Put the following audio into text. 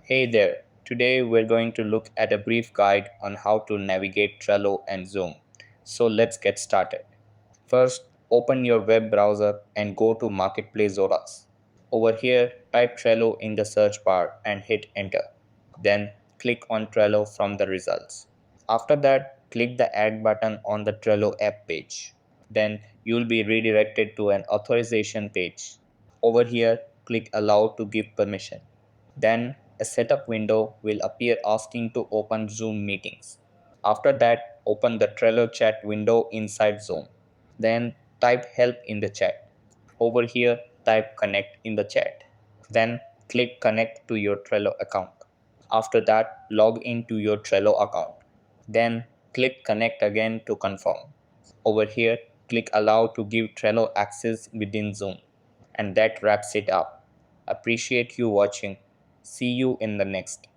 Hey there, today we're going to look at a brief guide on how to navigate Trello and Zoom. So let's get started. First, open your web browser and go to Marketplace Zoras. Over here, type Trello in the search bar and hit enter. Then click on Trello from the results. After that, click the add button on the Trello app page. Then you'll be redirected to an authorization page. Over here, click allow to give permission. Then a setup window will appear asking to open Zoom meetings. After that, open the Trello chat window inside Zoom. Then type help in the chat. Over here, type connect in the chat. Then click connect to your Trello account. After that, log into your Trello account. Then click connect again to confirm. Over here, click allow to give Trello access within Zoom. And that wraps it up. Appreciate you watching. See you in the next.